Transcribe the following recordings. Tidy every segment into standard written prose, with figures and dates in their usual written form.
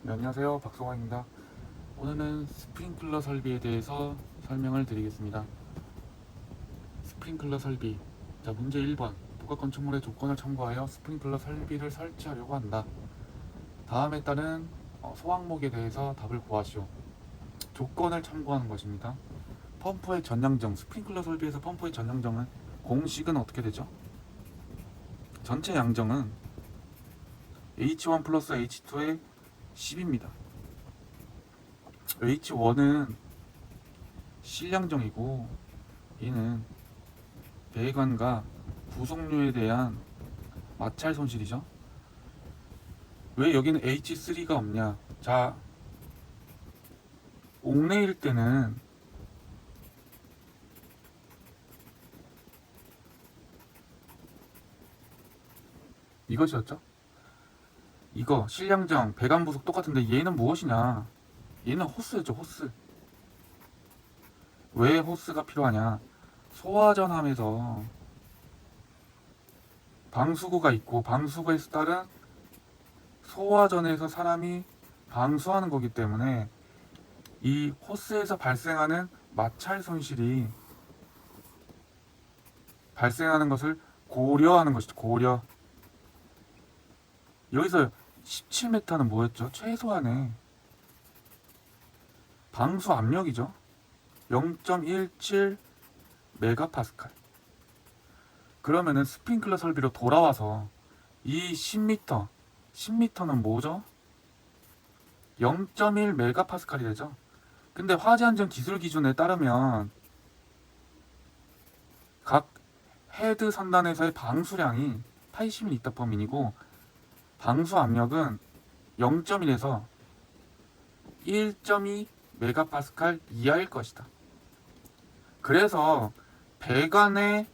네, 안녕하세요. 박성환입니다. 오늘은 스프링클러 설비에 대해서 설명을 드리겠습니다. 스프링클러 설비. 자, 문제 1번. 부가 건축물의 조건을 참고하여 스프링클러 설비를 설치하려고 한다. 다음에 따른 소항목에 대해서 답을 구하시오. 조건을 참고하는 것입니다. 펌프의 전향정. 스프링클러 설비에서 펌프의 전향정은 공식은 어떻게 되죠? 전체 양정은 H1 플러스 H2의 10입니다. H1은 실량정이고 얘는 배관과 부속류에 대한 마찰 손실이죠. 왜 여기는 H3가 없냐? 자, 옥내일 때는 이것이었죠. 이거 실량정, 배관 부속 똑같은데 얘는 무엇이냐? 얘는 호스였죠, 호스. 왜 호스가 필요하냐? 소화전함에서 방수구가 있고 방수구에 따른 소화전에서 사람이 방수하는 거기 때문에 이 호스에서 발생하는 마찰 손실이 발생하는 것을 고려하는 것이죠. 고려. 여기서 17m는 뭐였죠? 최소한의 방수 압력이죠. 0.17 메가파스칼. 그러면은 스프링클러 설비로 돌아와서 이 10m는 뭐죠? 0.1 메가파스칼이 되죠. 근데 화재안전 기술 기준에 따르면 각 헤드 선단에서의 방수량이 80ml/min이고 방수 압력은 0.1에서 1.2 메가파스칼 이하일 것이다. 그래서 배관 내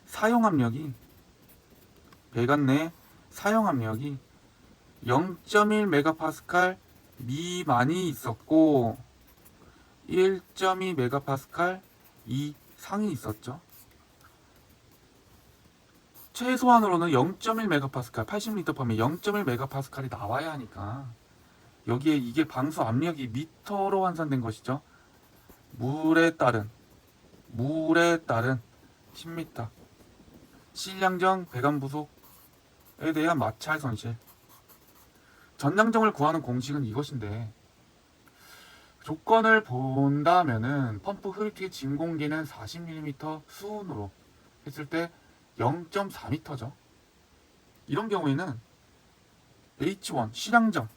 사용 압력이 0.1 메가파스칼 미만이 있었고 1.2 메가파스칼 이상이 있었죠. 최소한으로는 0.1 메가파스칼, 80리터/민 0.1 메가파스칼이 나와야 하니까 여기에 이게 방수 압력이 미터로 환산된 것이죠. 물에 따른 10m. 실량정 배관 부속에 대한 마찰 손실. 전량정을 구하는 공식은 이것인데 조건을 본다면은 펌프 흡입기 진공기는 40mm 수온으로 했을 때 0.4m죠. 이런 경우에는 H1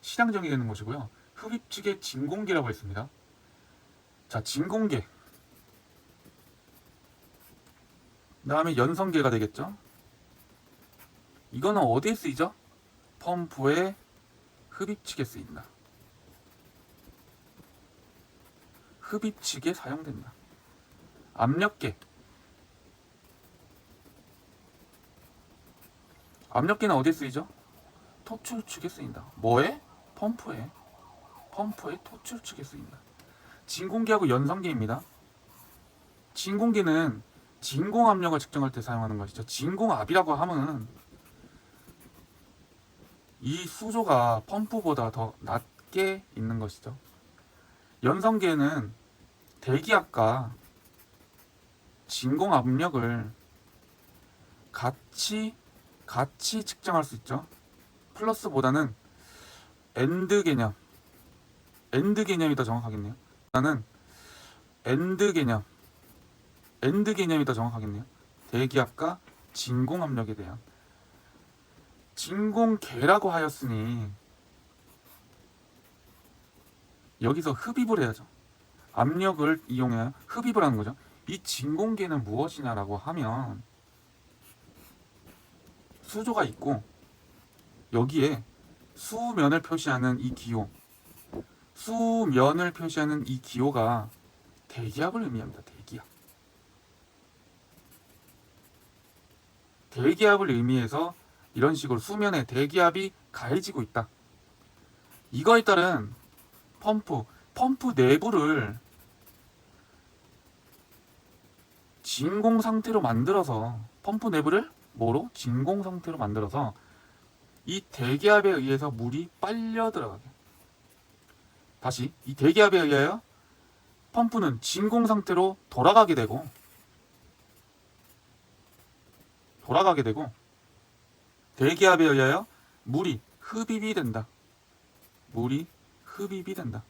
실향정이 되는 것이고요. 흡입 측의 진공계라고 했습니다. 자, 진공계. 그다음에 연성계가 되겠죠. 이거는 어디에 쓰이죠? 펌프의 흡입 측에 쓰인다. 흡입 측에 사용된다. 압력계. 압력계는 어디에 쓰이죠? 토출 측에 쓰인다. 뭐에? 펌프에 토출 측에 쓰인다. 진공계하고 연성계입니다. 진공계는 진공 압력을 측정할 때 사용하는 것이죠. 진공압이라고 하면 이 수조가 펌프보다 더 낮게 있는 것이죠. 연성계는 대기압과 진공 압력을 같이 측정할 수 있죠. 플러스보다는 엔드 개념이 더 정확하겠네요. 나는 엔드 개념이 더 정확하겠네요. 대기압과 진공 압력에 대한 진공계라고 하였으니 여기서 흡입을 해야죠. 압력을 이용해 흡입을 하는 거죠. 이 진공계는 무엇이냐라고 하면 수조가 있고 여기에 수면을 표시하는 이 기호가 대기압을 의미합니다. 대기압을 의미해서 이런 식으로 수면에 대기압이 가해지고 있다. 이거에 따른 펌프 내부를 진공 상태로 만들어서 펌프 내부를 뭐로? 진공 상태로 만들어서 이 대기압에 의해서 물이 빨려 들어가게. 다시 이 대기압에 의하여 펌프는 진공 상태로 돌아가게 되고 대기압에 의하여 물이 흡입이 된다. 물이 흡입이 된다.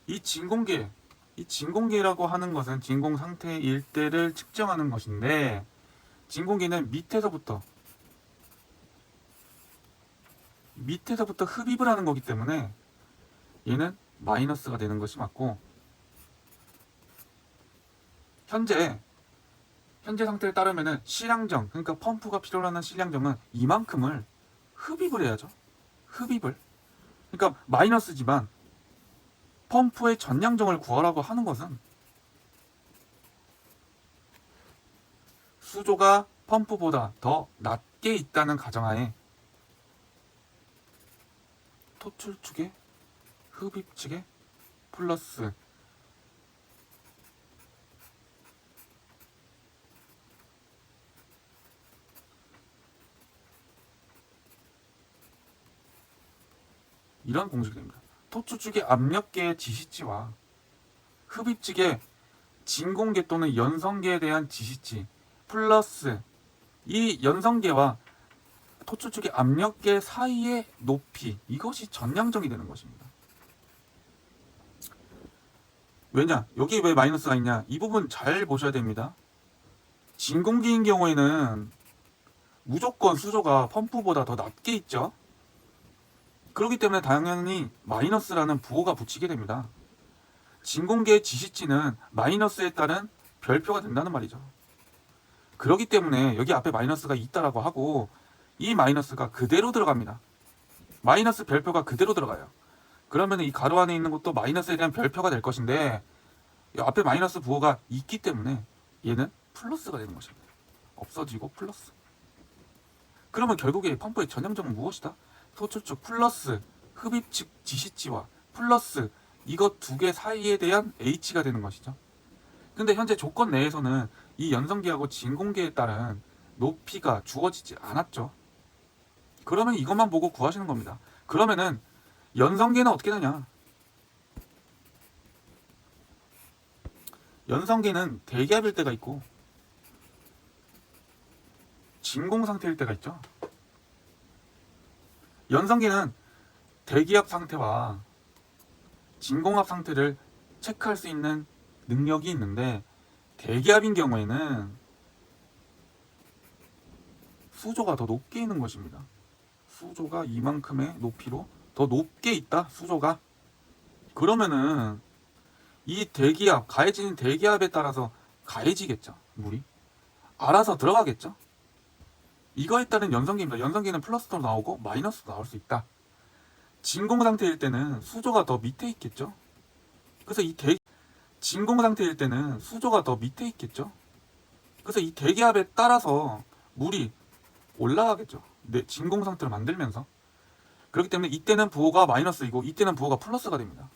이 진공계라고 하는 것은 진공 상태일 때를 측정하는 것인데, 진공계는 밑에서부터 흡입을 하는 거기 때문에 얘는 마이너스가 되는 것이 맞고, 현재 상태에 따르면은 실량정, 그러니까 펌프가 필요로 하는 실량정은 이만큼을 흡입을 해야죠. 흡입을. 그러니까 마이너스지만 펌프의 전량정을 구하라고 하는 것은 수조가 펌프보다 더 낮게 있다는 가정하에 토출축에 흡입축에 플러스 이런 공식이 됩니다. 토출축의 압력계의 지시치와 흡입축의 진공계 또는 연성계에 대한 지시치 플러스 이 연성계와 토출축의 압력계 사이의 높이, 이것이 전량정이 되는 것입니다. 왜냐? 여기 왜 마이너스가 있냐? 이 부분 잘 보셔야 됩니다. 진공계인 경우에는 무조건 수조가 펌프보다 더 낮게 있죠. 그렇기 때문에 당연히 마이너스라는 부호가 붙이게 됩니다. 진공계의 지시치는 마이너스에 따른 별표가 된다는 말이죠. 그렇기 때문에 여기 앞에 마이너스가 있다라고 하고 이 마이너스가 그대로 들어갑니다. 마이너스 별표가 그대로 들어가요. 그러면 이 가로 안에 있는 것도 마이너스에 대한 별표가 될 것인데, 이 앞에 마이너스 부호가 있기 때문에 얘는 플러스가 되는 것입니다. 없어지고 플러스. 그러면 결국에 펌프의 전형점은 무엇이다? 토출축 플러스 흡입축 지시치와 플러스 이것 두 개 사이에 대한 H가 되는 것이죠. 근데 현재 조건 내에서는 이 연성계하고 진공계에 따른 높이가 주어지지 않았죠. 그러면 이것만 보고 구하시는 겁니다. 그러면은 연성계는 어떻게 되냐? 연성계는 대기압일 때가 있고 진공 상태일 때가 있죠. 연성계는 대기압 상태와 진공압 상태를 체크할 수 있는 능력이 있는데, 대기압인 경우에는 수조가 더 높게 있는 것입니다. 수조가 이만큼의 높이로 더 높게 있다. 수조가. 그러면은 이 대기압, 가해지는 대기압에 따라서 가해지겠죠. 물이. 알아서 들어가겠죠. 이거에 따른 연성계입니다. 연성계는 플러스도 나오고 마이너스도 나올 수 있다. 진공 상태일 때는 수조가 더 밑에 있겠죠. 그래서 진공 상태일 때는 수조가 더 밑에 있겠죠. 그래서 이 대기압에 따라서 물이 올라가겠죠. 진공 상태를 만들면서. 그렇기 때문에 이때는 부호가 마이너스이고 이때는 부호가 플러스가 됩니다.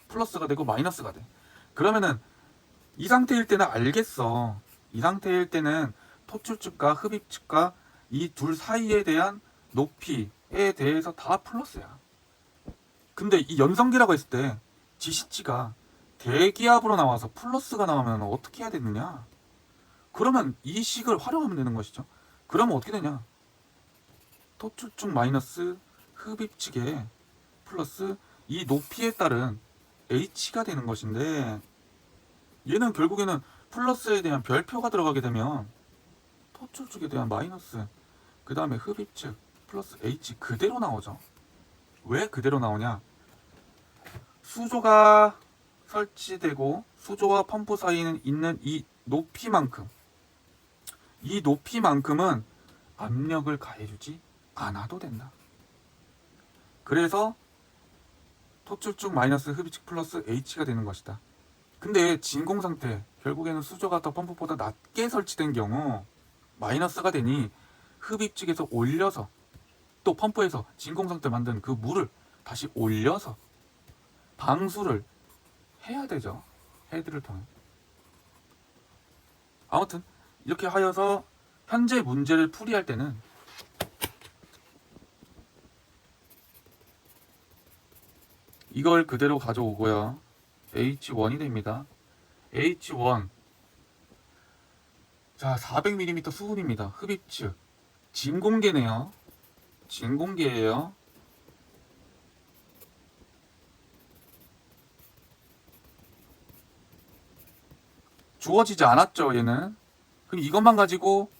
플러스가 되고 마이너스가 돼. 그러면은 이 상태일 때는 알겠어. 이 상태일 때는 토출축과 흡입축과 이 둘 사이에 대한 높이에 대해서 다 플러스야. 근데 이 연성계라고 했을 때 지시치가 대기압으로 나와서 플러스가 나오면 어떻게 해야 되느냐? 그러면 이 식을 활용하면 되는 것이죠. 그러면 어떻게 되냐? 토출축 마이너스 흡입축에 플러스 이 높이에 따른 H가 되는 것인데, 얘는 결국에는 플러스에 대한 별표가 들어가게 되면 토출축에 대한 마이너스, 그 다음에 흡입축 플러스 H 그대로 나오죠. 왜 그대로 나오냐? 수조가 설치되고 수조와 펌프 사이에 있는 이 높이만큼은 압력을 가해주지 않아도 된다. 그래서 토출축 마이너스 흡입축 플러스 H가 되는 것이다. 근데 진공 상태, 결국에는 수조가 더 펌프보다 낮게 설치된 경우 마이너스가 되니 흡입축에서 올려서 또 펌프에서 진공 상태 만든 그 물을 다시 올려서 방수를 해야 되죠. 헤드를 통해. 아무튼 이렇게 하여서 현재 문제를 풀이할 때는 이걸 그대로 가져오고요. H1이 됩니다. H1. 자, 400mm 수분입니다. 흡입축. 진공계네요. 진공계예요. 주어지지 않았죠, 얘는. 그럼 이것만 가지고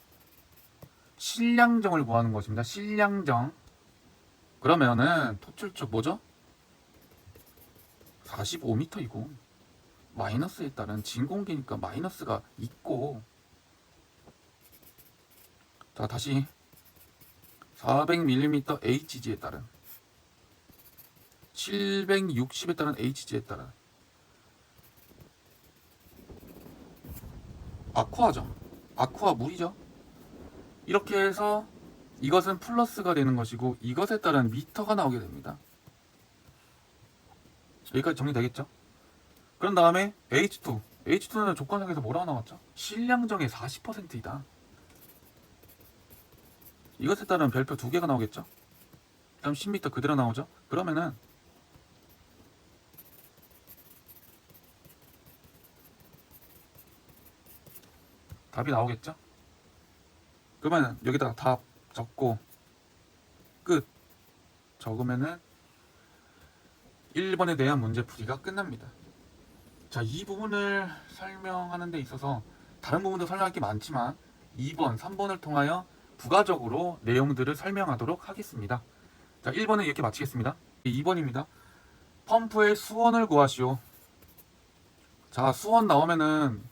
실량정을 구하는 것입니다. 실량정. 그러면은 토출축 뭐죠? 45m이고 마이너스에 따른 진공계니까 마이너스가 있고, 자, 다시 400mm HG에 따른 760에 따른 HG에 따른 아쿠아죠. 아쿠아 물이죠. 이렇게 해서 이것은 플러스가 되는 것이고 이것에 따른 미터가 나오게 됩니다. 여기까지 정리되겠죠? 그런 다음에 H2. H2는 조건상에서 뭐라고 나왔죠? 실량정의 40%이다. 이것에 따른 별표 2개가 나오겠죠? 그럼 10m 그대로 나오죠? 그러면은 답이 나오겠죠? 그러면 여기다가 답 적고 끝 적으면은 1번에 대한 문제풀이가 끝납니다. 자, 이 부분을 설명하는 데 있어서 다른 부분도 설명할 게 많지만 2번, 3번을 통하여 부가적으로 내용들을 설명하도록 하겠습니다. 자, 1번은 이렇게 마치겠습니다. 2번입니다. 펌프의 수원을 구하시오. 자, 수원 나오면은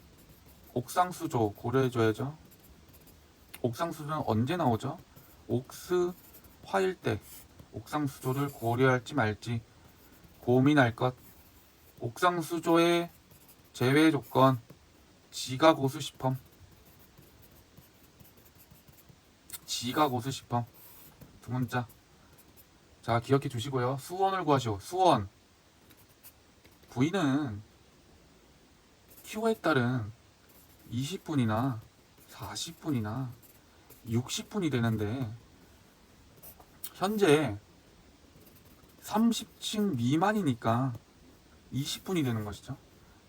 옥상수조 고려해줘야죠. 옥상수조는 언제 나오죠? 옥스 화일 때 옥상수조를 고려할지 말지 고민할 것. 옥상수조의 제외 조건 지가 고수 시펌. 지가 고수 시펌 두 문자. 자, 기억해 주시고요. 수원을 구하시오. 수원 V는 Q에 따른 20분이나 40분이나 60분이 되는데 현재 30층 미만이니까 20분이 되는 것이죠.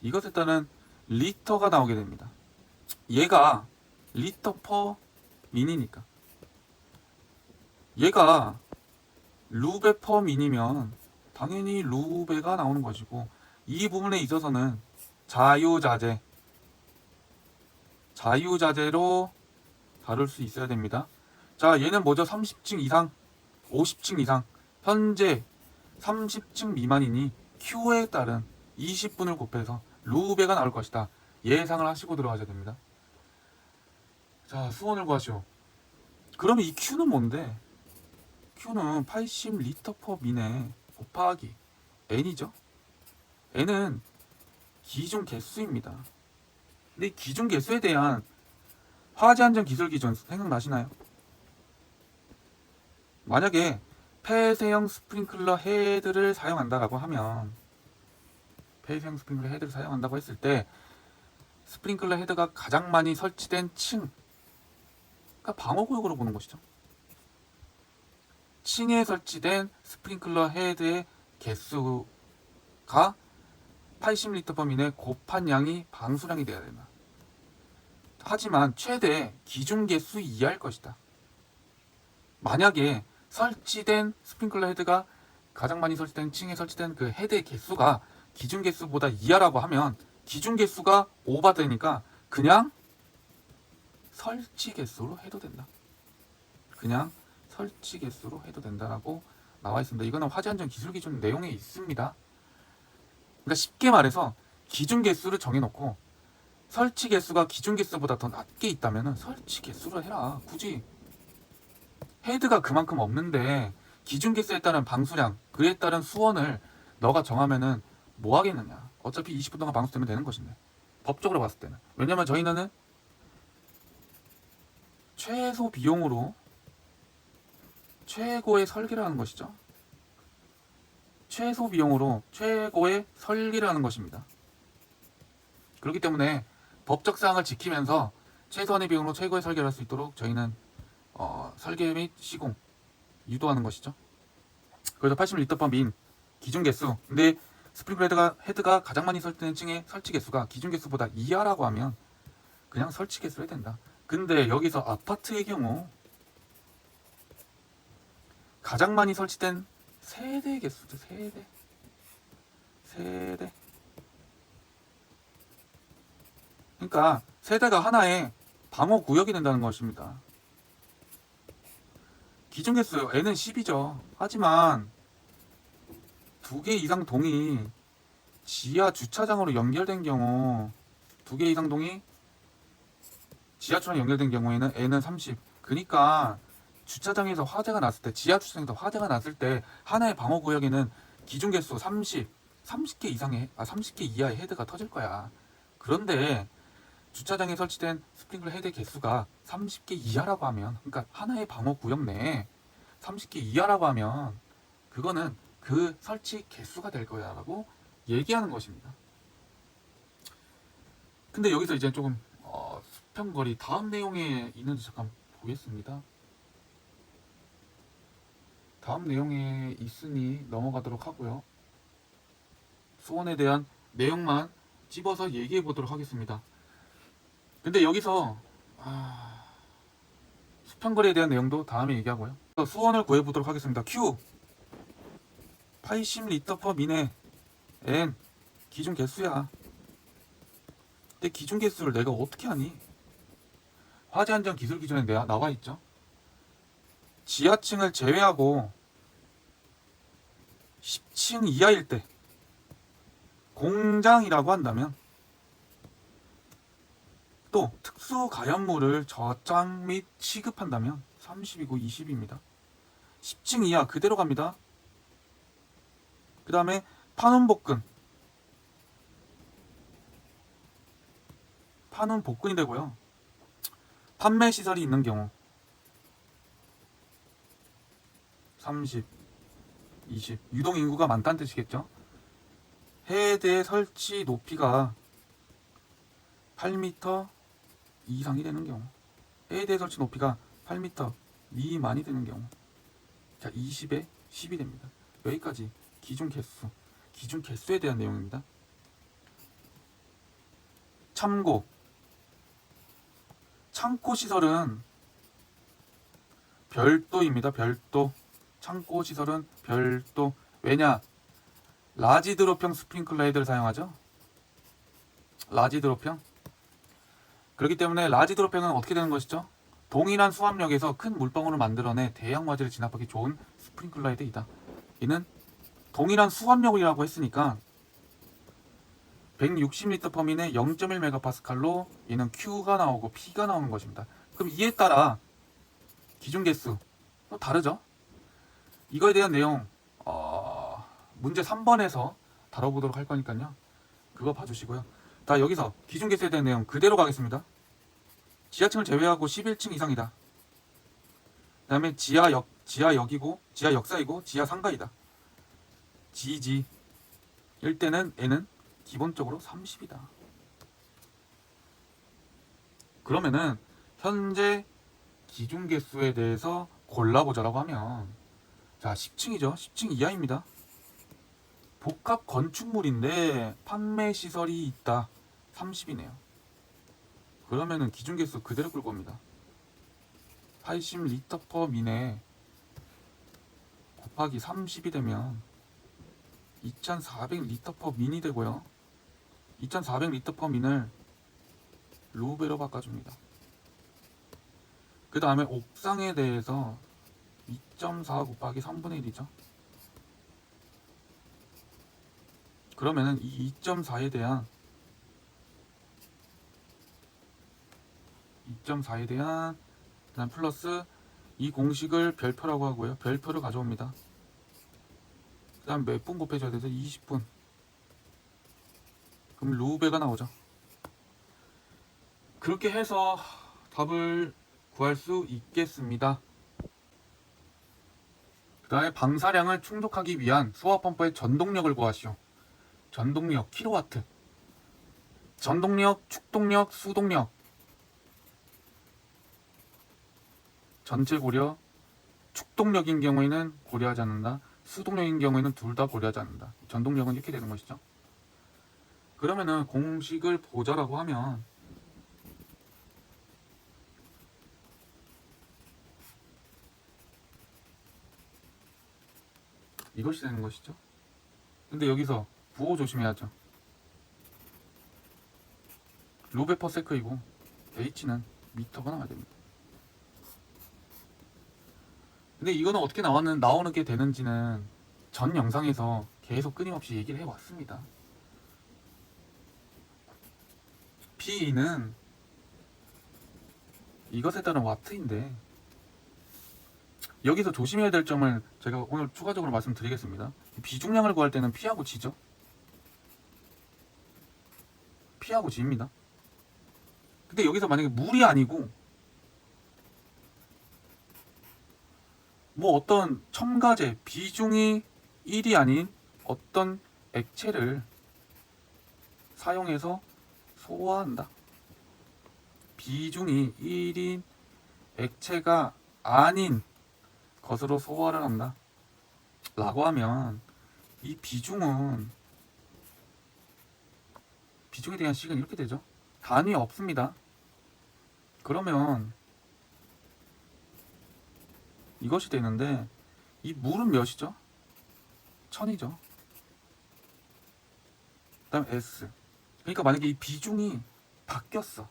이것에 따른 리터가 나오게 됩니다. 얘가 리터 퍼 민이니까 얘가 루베 퍼 민이면 당연히 루베가 나오는 것이고 이 부분에 있어서는 자유자재로 다룰 수 있어야 됩니다. 자, 얘는 뭐죠? 30층 이상, 50층 이상. 현재 30층 미만이니 Q에 따른 20분을 곱해서 루베가 나올 것이다. 예상을 하시고 들어가셔야 됩니다. 자, 수원을 구하시오. 그러면 이 Q는 뭔데? Q는 80리터 퍼 민에 곱하기 N이죠. N은 기준 개수입니다. 근데 이 기준 개수에 대한 화재안전 기술 기준 생각나시나요? 만약에 폐쇄형 스프링클러 헤드를 사용한다라고 하면 폐쇄형 스프링클러 헤드를 사용한다고 했을 때 스프링클러 헤드가 가장 많이 설치된 층, 그러니까 방어구역으로 보는 것이죠. 층에 설치된 스프링클러 헤드의 개수가 80리터 범 이내 곱한 양이 방수량이 되어야 된다. 하지만 최대 기준 개수 이하일 것이다. 만약에 설치된 스프링클러 헤드가 가장 많이 설치된 층에 설치된 그 헤드의 개수가 기준 개수보다 이하라고 하면 기준 개수가 오버되니까 그냥 설치 개수로 해도 된다. 그냥 설치 개수로 해도 된다라고 나와 있습니다. 이거는 화재안전 기술 기준 내용에 있습니다. 그러니까 쉽게 말해서 기준 개수를 정해놓고 설치 개수가 기준 개수보다 더 낮게 있다면 설치 개수를 해라. 굳이 헤드가 그만큼 없는데 기준 개수에 따른 방수량, 그에 따른 수원을 너가 정하면은 뭐 하겠느냐. 어차피 20분 동안 방수되면 되는 것인데. 법적으로 봤을 때는. 왜냐면 저희는 최소 비용으로 최고의 설계를 하는 것이죠. 최소 비용으로 최고의 설계를 하는 것입니다. 그렇기 때문에 법적 사항을 지키면서 최소한의 비용으로 최고의 설계를 할 수 있도록 저희는 설계 및 시공 유도하는 것이죠. 그래서 80리터/ min 기준 개수. 근데 스프링클 헤드가 가장 많이 설치된 층의 설치 개수가 기준 개수보다 이하라고 하면 그냥 설치 개수로 해야 된다. 근데 여기서 아파트의 경우 가장 많이 설치된 세대 개수죠. 세대. 그러니까 세대가 하나의 방어 구역이 된다는 것입니다. 기준 개수 N은 10이죠. 하지만 2개 이상 동이 지하 주차장으로 연결된 경우 2개 이상 동이 지하철랑 연결된 경우에는 N은 30. 그러니까 주차장에서 화재가 났을 때, 지하 주차장에서 화재가 났을 때 하나의 방어 구역에는 기준 개수 30개 이상의 30개 이하의 헤드가 터질 거야. 그런데 주차장에 설치된 스프링클러 헤드 개수가 30개 이하라고 하면, 그러니까 하나의 방어 구역 내에 30개 이하라고 하면 그거는 그 설치 개수가 될 거야 라고 얘기하는 것입니다. 근데 여기서 이제 조금 수평거리 다음 내용에 있는지 잠깐 보겠습니다. 다음 내용에 있으니 넘어가도록 하고요. 수원에 대한 내용만 집어서 얘기해 보도록 하겠습니다. 근데 여기서 수평거리에 대한 내용도 다음에 얘기하고요. 수원을 구해 보도록 하겠습니다. Q 80리터/min의 N 기준 개수야. 근데 기준 개수를 내가 어떻게 하니? 화재 안전 기술 기준에 나와 있죠. 지하층을 제외하고 10층 이하일 때 공장이라고 한다면, 또 특수 가연물을 저장 및 취급한다면 30이고 20입니다. 10층 이하 그대로 갑니다. 그 다음에 판원 복근이 되고요. 판매 시설이 있는 경우 30, 20. 유동 인구가 많다는 뜻이겠죠. 헤드의 설치 높이가 8m 이상이 되는 경우, 헤드의 설치 높이가 8m 미만이 되는 경우, 자 20에 10이 됩니다. 여기까지 기준 개수에 대한 내용입니다. 참고, 창고 시설은 별도입니다. 별도. 창고 시설은 별도. 왜냐? 라지 드롭형 스프링클러 헤드를 사용하죠. 라지 드롭형. 그렇기 때문에 라지 드롭형은 어떻게 되는 것이죠? 동일한 수압력에서 큰 물방울을 만들어내 대형 화재를 진압하기 좋은 스프링클러 헤드이다. 이는 동일한 수압력이라고 했으니까 160리터/min의 0.1메가파스칼로 얘는 Q가 나오고 P가 나오는 것입니다. 그럼 이에 따라 기준 개수 또 다르죠? 이거에 대한 내용 문제 3번에서 다뤄보도록 할 거니까요. 그거 봐주시고요. 자, 여기서 기준 개수에 대한 내용 그대로 가겠습니다. 지하층을 제외하고 11층 이상이다. 그 다음에 지하 역사이고 지하 상가이다. GG 일 때는 N은 기본적으로 30이다. 그러면은 현재 기준 개수에 대해서 골라보자라고 하면, 자 10층이죠. 10층 이하입니다. 복합 건축물인데 판매 시설이 있다. 30이네요. 그러면은 기준 개수 그대로 끌고 옵니다. 80리터/min에 곱하기 30이 되면 2400리터/min이 되고요. 2400리터/min을 루베로 바꿔줍니다. 그 다음에 옥상에 대해서 2.4 곱하기 3분의 1이죠. 그러면은 이 2.4에 대한 그다음 플러스 이 공식을 별표라고 하고요. 별표를 가져옵니다. 그 다음 몇 분 곱해줘야 되죠? 20분. 그럼 루베가 나오죠. 그렇게 해서 답을 구할 수 있겠습니다. 그 다음에 방사량을 충족하기 위한 소화펌프의 전동력을 구하시오. 전동력 킬로와트. 전동력, 축동력, 수동력. 전체 고려, 축동력인 경우에는 고려하지 않는다. 수동력인 경우에는 둘 다 고려하지 않는다. 전동력은 이렇게 되는 것이죠. 그러면은 공식을 보자라고 하면 이것이 되는 것이죠. 근데 여기서 부호 조심해야죠. 루베 퍼 세크이고 H는 미터가 나와야 됩니다. 근데 이거는 어떻게 나오는 게 되는지는 전 영상에서 계속 끊임없이 얘기를 해왔습니다. P는 이것에 따른 와트인데 여기서 조심해야 될 점을 제가 오늘 추가적으로 말씀드리겠습니다. 비중량을 구할 때는 P하고 G죠. P하고 G입니다. 근데 여기서 만약에 물이 아니고 뭐 어떤 첨가제 비중이 1이 아닌 어떤 액체를 사용해서 소화한다. 비중이 1인 액체가 아닌 것으로 소화를 한다 라고 하면 이 비중에 대한 식은 이렇게 되죠. 단위 없습니다. 그러면 이것이 되는데 이 물은 몇이죠? 1000이죠. 그 다음 S. 그러니까 만약에 이 비중이 바뀌었어.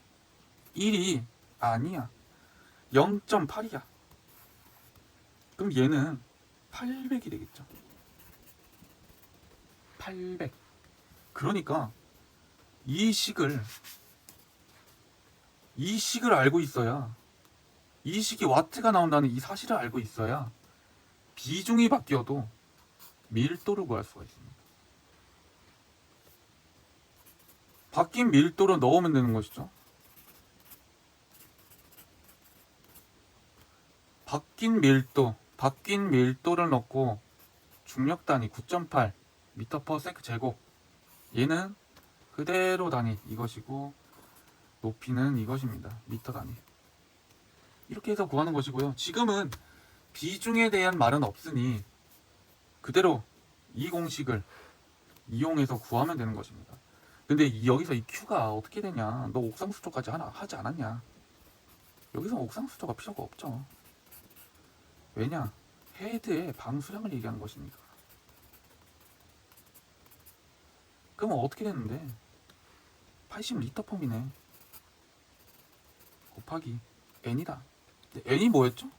1이 아니야. 0.8이야. 그럼 얘는 800이 되겠죠. 800. 그러니까 이 식을 알고 있어야, 이 식이 와트가 나온다는 이 사실을 알고 있어야 비중이 바뀌어도 밀도를 구할 수가 있습니다. 바뀐 밀도를 넣으면 되는 것이죠. 바뀐 밀도를 넣고 중력 단위 9.8 미터 퍼 세크 제곱, 얘는 그대로 단위 이것이고 높이는 이것입니다. 미터 단위. 이렇게 해서 구하는 것이고요. 지금은 비중에 대한 말은 없으니 그대로 이 공식을 이용해서 구하면 되는 것입니다. 근데 여기서 이 Q가 어떻게 되냐? 너 옥상수조까지 하지 않았냐? 여기서 옥상수조가 필요가 없죠. 왜냐? 헤드의 방수량을 얘기하는 것이니까. 그러면 어떻게 되는데? 80리터/펌이네. 곱하기 N이다. N이 뭐였죠?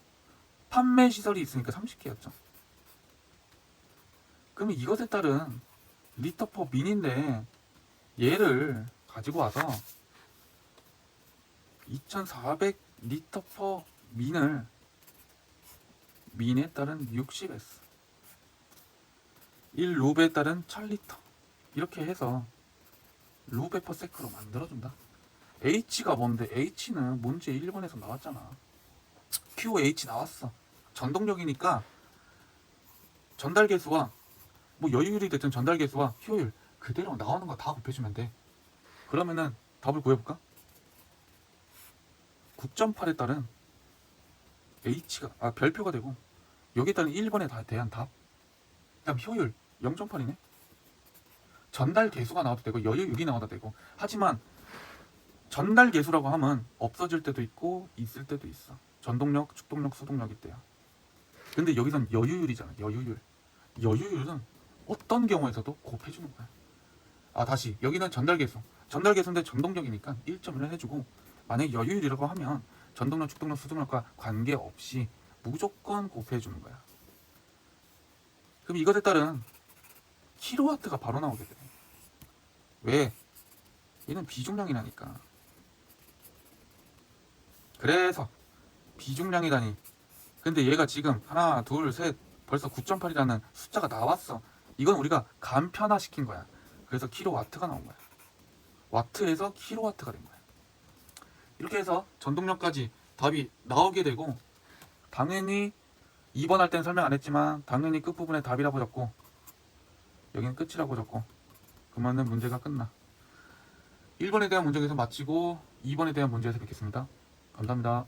판매 시설이 있으니까 30개였죠. 그러면 이것에 따른 리터/민인데 얘를 가지고 와서 2400리터/민을 민에 따른 60S 1루베에 따른 1000리터 이렇게 해서 루베 퍼 세크로 만들어준다. H가 뭔데? H는 문제 1번에서 나왔잖아. QH 나왔어. 전동력이니까 전달계수와 뭐 여유율이 됐든 전달계수와 효율 그대로 나오는 거 다 곱해주면 돼. 그러면은 답을 구해볼까? 9.8에 따른 H가 별표가 되고 여기에 따른 1번에 대한 답. 그 다음 효율 0.8이네. 전달 계수가 나와도 되고 여유율이 나와도 되고. 하지만 전달 계수라고 하면 없어질 때도 있고 있을 때도 있어. 전동력, 축동력, 수동력 있대요. 근데 여기선 여유율이잖아. 여유율은 어떤 경우에서도 곱해주는 거야. 다시 여기는 전달 계수. 전달 계수인데 전동력이니까 1.1을 해주고, 만약에 여유율이라고 하면 전동력, 축동력, 수동력과 관계없이 무조건 곱해주는 거야. 그럼 이것에 따른 킬로와트가 바로 나오게 돼. 왜? 얘는 비중량이라니까. 그래서 비중량이라니. 근데 얘가 지금 하나, 둘, 셋 벌써 9.8이라는 숫자가 나왔어. 이건 우리가 간편화 시킨 거야. 그래서 킬로와트가 나온 거야. 와트에서 킬로와트가 된 거야. 이렇게 해서 전동력까지 답이 나오게 되고, 당연히 2번 할 땐 설명 안 했지만 당연히 끝부분에 답이라고 적고 여기는 끝이라고 적고, 그러면 문제가 끝나. 1번에 대한 문제에서 마치고 2번에 대한 문제에서 뵙겠습니다. 감사합니다.